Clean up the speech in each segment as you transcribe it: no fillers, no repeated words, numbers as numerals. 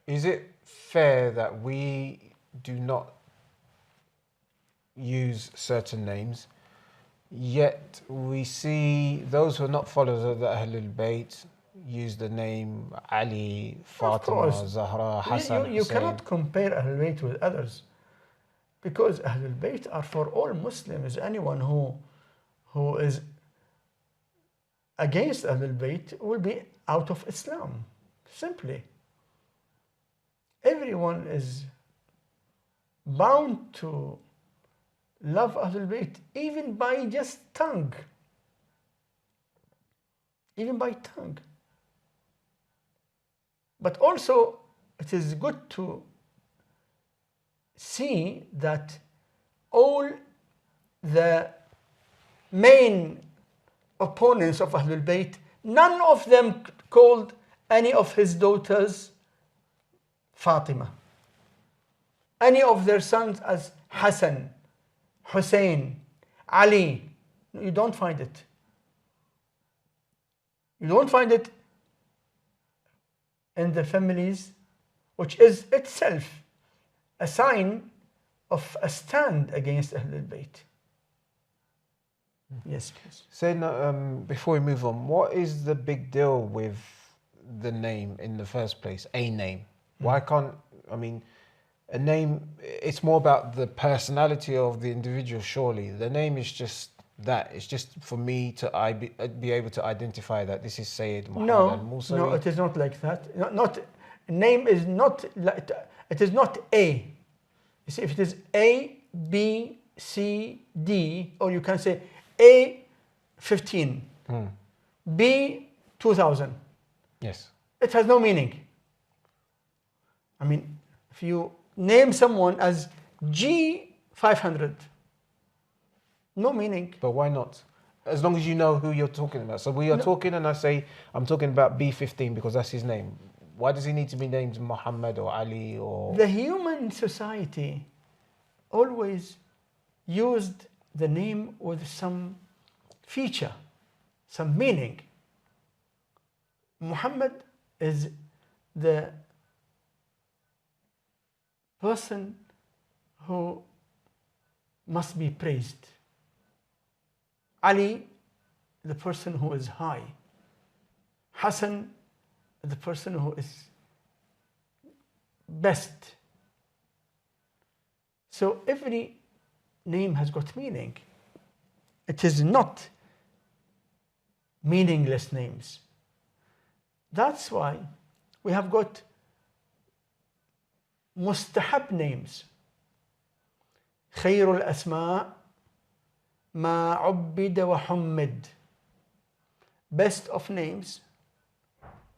Is it fair that we do not use certain names, yet we see those who are not followers of the Ahlulbayt use the name Ali, Of course, Fatima, Zahra, Hassan, you Hussein? cannot compare Ahlulbayt with others, because Ahlulbayt are for all Muslims. Anyone who is against Ahlulbayt will be out of Islam, simply. Everyone is bound to love Ahlul Bayt, even by just tongue. Even by tongue. But also, it is good to see that all the main opponents of Ahlul Bayt, none of them called any of his daughters Fatima, any of their sons as Hassan, Hussein, Ali. You don't find it. You don't find it in the families, which is itself a sign of a stand against Ahlul Bayt. Yes, please. Sayyidina, before we move on, what is the big deal with the name in the first place? A name. Why can't, I mean, a name, it's more about the personality of the individual, surely. The name is just that. It's just for me to be able to identify that this is Sayyid Muhammad al-Mousawi. No, it is not like that. Not name is not like, it is not A. You see, if it is A, B, C, D, or you can say A 15, B 2000. Yes. It has no meaning. I mean, if you name someone as G 500, no meaning. But why not? As long as you know who you're talking about. So we are talking, and I say, I'm talking about B15 because that's his name. Why does he need to be named Muhammad or Ali or... The human society always used the name with some feature, some meaning. Muhammad is the person who must be praised. Ali, the person who is high. Hassan, the person who is best. So every name has got meaning. It is not meaningless names. That's why we have got mustahab names. خير الأسماء ما عبد وحمد. Best of names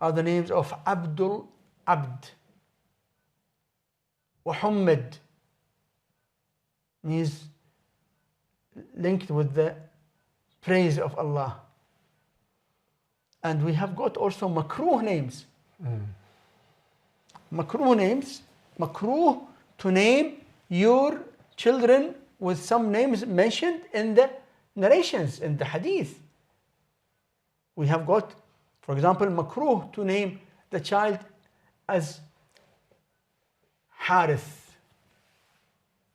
are the names of Abdul Abd. Muhammad means linked with the praise of Allah. And we have got also makruh names. Makruh names, makruh to name your children with some names mentioned in the narrations, in the hadith. We have got, for example, makruh to name the child as Harith,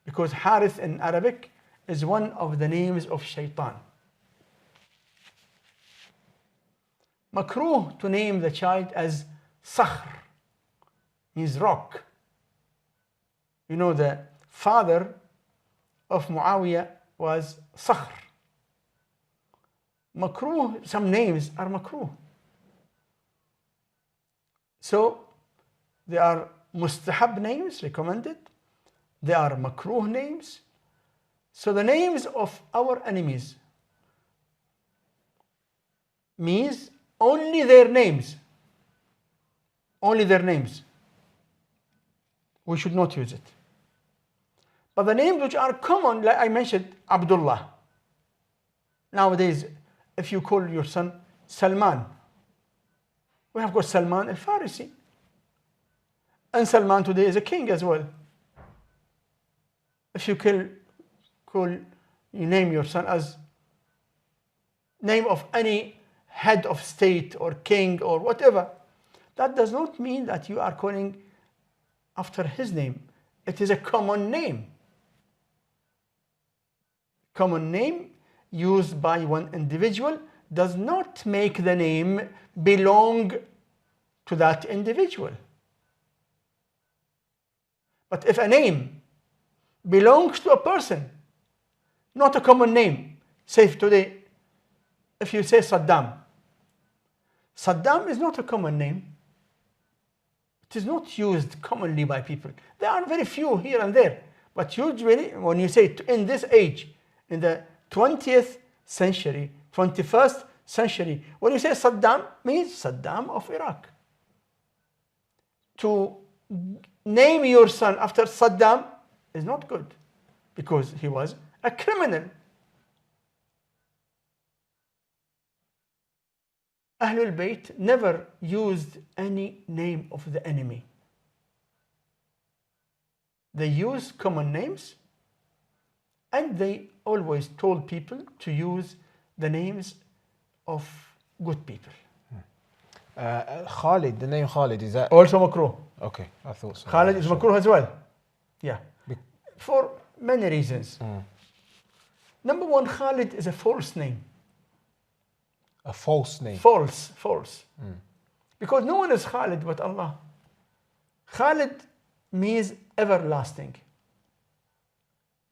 because Harith in Arabic is one of the names of Shaitan. Makruh to name the child as Sakhr, means rock. You know, the father of Muawiyah was Sakhr. Makruh, some names are makruh. So they are mustahab names, recommended. They are makruh names. So the names of our enemies means only their names. Only their names. We should not use it. But the names which are common, like I mentioned, Abdullah. Nowadays, if you call your son Salman, we have got Salman al-Farisi. And Salman today is a king as well. If you you name your son as name of any head of state or king or whatever, that does not mean that you are calling after his name. It is a common name. Common name used by one individual does not make the name belong to that individual. But if a name belongs to a person, not a common name, say today, if you say Saddam, Saddam is not a common name. It is not used commonly by people. There are very few here and there, but usually when you say in this age, in the 20th century, 21st century, when you say Saddam, means Saddam of Iraq. To name your son after Saddam is not good, because he was a criminal. Ahlulbayt never used any name of the enemy. They used common names, and they always told people to use the names of good people. Khalid, the name Khalid, is that? Also makruh. Okay, I thought so. Khalid is makruh as well. Yeah. For many reasons. Number one, Khalid is a false name. A false name. False. Because no one is Khalid but Allah. Khalid means everlasting.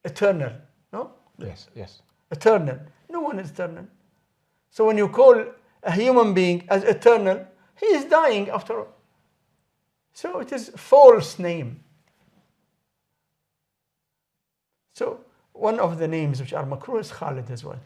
Eternal. No? Yes. Eternal. No one is eternal. So when you call a human being as eternal, he is dying after all. So it is false name. So one of the names which are makruh is Khalid as well.